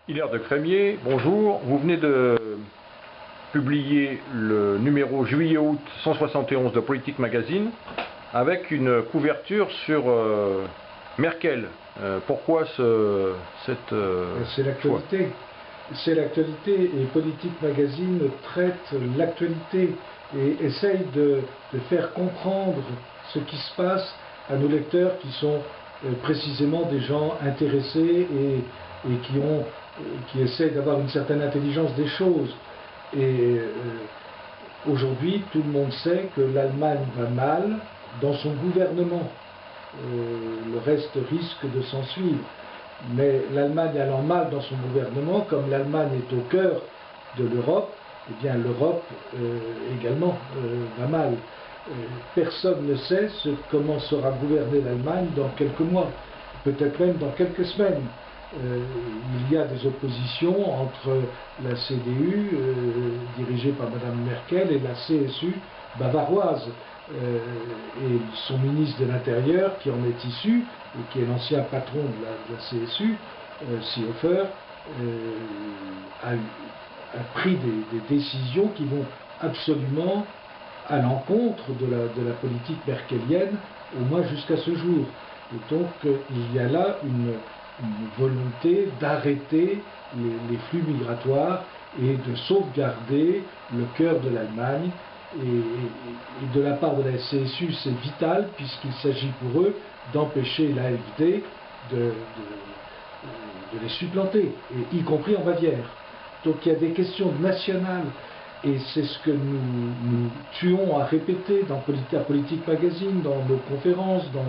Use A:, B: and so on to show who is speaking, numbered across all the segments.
A: Hilaire de Crémier, bonjour. Vous venez de publier le numéro juillet-août 171 de Politique Magazine avec une couverture sur Merkel. Pourquoi cette
B: C'est l'actualité. C'est l'actualité et Politique Magazine traite l'actualité et essaye de faire comprendre ce qui se passe à nos lecteurs qui sont précisément des gens intéressés et qui essaient d'avoir une certaine intelligence des choses. Et aujourd'hui, tout le monde sait que l'Allemagne va mal dans son gouvernement. Le reste risque de s'en suivre. Mais l'Allemagne allant mal dans son gouvernement, comme l'Allemagne est au cœur de l'Europe, eh bien l'Europe également va mal. Personne ne sait comment sera gouvernée l'Allemagne dans quelques mois, peut-être même dans quelques semaines. Il y a des oppositions entre la CDU, dirigée par Mme Merkel, et la CSU bavaroise. Et son ministre de l'Intérieur, qui en est issu, et qui est l'ancien patron de la CSU, Seehofer, a pris des décisions qui vont absolument à l'encontre de la politique merkelienne, au moins jusqu'à ce jour. Et donc il y a là une volonté d'arrêter les flux migratoires et de sauvegarder le cœur de l'Allemagne. Et de la part de la CSU, c'est vital, puisqu'il s'agit pour eux d'empêcher l'AfD de les supplanter, y compris en Bavière. Donc il y a des questions nationales, et c'est ce que nous tuons à répéter dans Politique Magazine, dans nos conférences, dans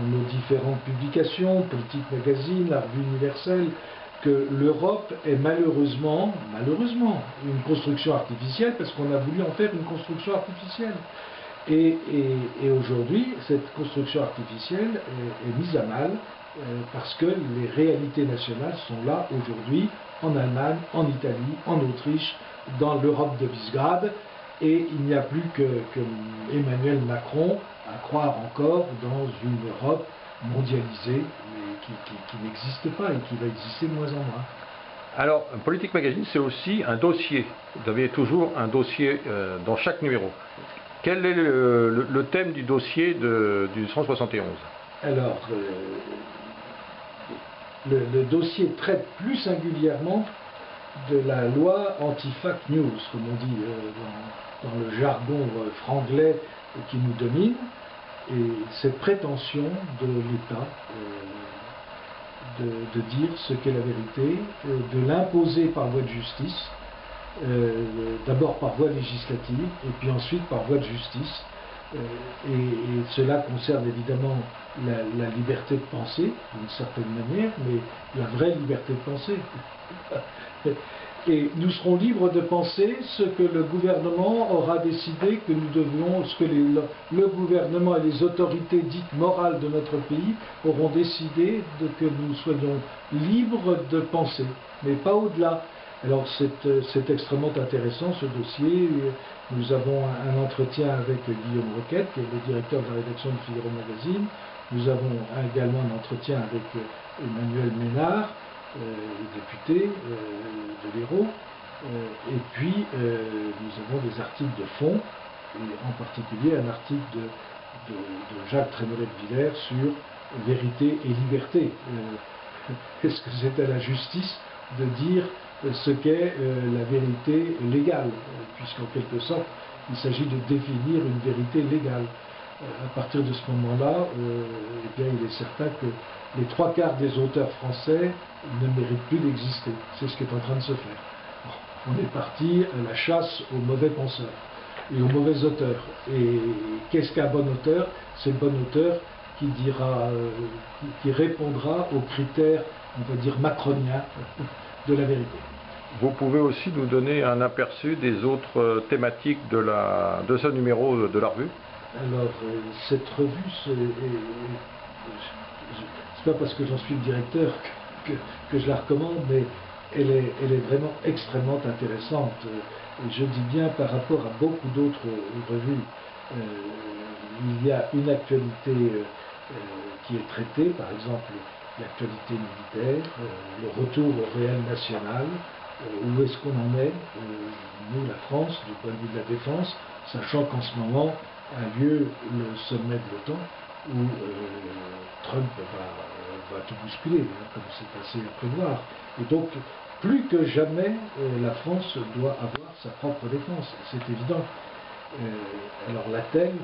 B: nos différentes publications, Politique Magazine, la Revue Universelle, que l'Europe est malheureusement une construction artificielle, parce qu'on a voulu en faire une construction artificielle. Et aujourd'hui, cette construction artificielle est mise à mal, parce que les réalités nationales sont là aujourd'hui, en Allemagne, en Italie, en Autriche, dans l'Europe de Visegrad, et il n'y a plus que Emmanuel Macron à croire encore dans une Europe mondialisée, mais qui n'existe pas et qui va exister de moins en moins.
A: Alors, Politique Magazine, c'est aussi un dossier. Vous avez toujours un dossier dans chaque numéro. Quel est le thème du dossier du 171?
B: Alors, le dossier traite plus singulièrement de la loi anti-fake news, comme on dit dans le jargon franglais qui nous domine, et cette prétention de l'État de dire ce qu'est la vérité, de l'imposer par voie de justice, d'abord par voie législative et puis ensuite par voie de justice. Et cela concerne évidemment la liberté de penser, d'une certaine manière, mais la vraie liberté de penser. Et nous serons libres de penser ce que le gouvernement aura décidé que nous devions, ce que le gouvernement et les autorités dites morales de notre pays auront décidé que nous soyons libres de penser, mais pas au-delà. Alors c'est extrêmement intéressant ce dossier. Nous avons un entretien avec Guillaume Roquette, qui est le directeur de la rédaction du Figaro Magazine. Nous avons également un entretien avec Emmanuel Ménard, député de l'Hérault. Et puis nous avons des articles de fond, et en particulier un article de Jacques Trémollet-de-Villers sur vérité et liberté. Est-ce que c'est à la justice de dire ce qu'est la vérité légale, puisqu'en quelque sorte, il s'agit de définir une vérité légale. À partir de ce moment-là, eh bien, il est certain que les 3/4 des auteurs français ne méritent plus d'exister. C'est ce qui est en train de se faire. Bon, on est parti à la chasse aux mauvais penseurs et aux mauvais auteurs. Et qu'est-ce qu'un bon auteur? C'est le bon auteur qui répondra aux critères, on va dire, macroniens de la vérité.
A: Vous pouvez aussi nous donner un aperçu des autres thématiques de ce numéro de la revue?
B: Alors, cette revue, c'est pas parce que j'en suis le directeur que je la recommande, mais elle est vraiment extrêmement intéressante. Je dis bien par rapport à beaucoup d'autres revues. Il y a une actualité qui est traitée, par exemple l'actualité militaire, le retour au réel national, où est-ce qu'on en est, nous, la France, du point de vue de la défense, sachant qu'en ce moment a lieu le sommet de l'OTAN, où Trump va tout bousculer, hein, comme c'est assez à prévoir. Et donc, plus que jamais, la France doit avoir sa propre défense, c'est évident. Alors Lattelle,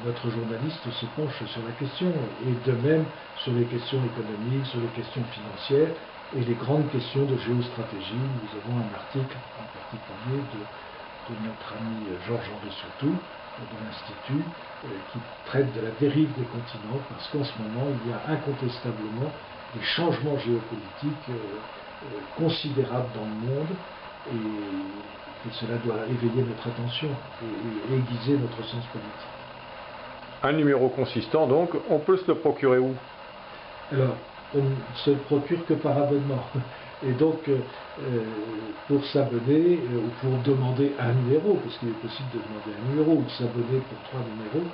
B: notre journaliste, se penche sur la question, et de même sur les questions économiques, sur les questions financières, et les grandes questions de géostratégie. Nous avons un article en particulier de notre ami Georges-Henri Sautou, de l'Institut, qui traite de la dérive des continents, parce qu'en ce moment, il y a incontestablement des changements géopolitiques considérables dans le monde, et cela doit éveiller notre attention et aiguiser notre sens politique.
A: Un numéro consistant, donc, on peut se le procurer où?
B: Alors, on ne se le procure que par abonnement. Et donc, pour s'abonner ou pour demander un numéro, parce qu'il est possible de demander un numéro ou de s'abonner pour 3 numéros,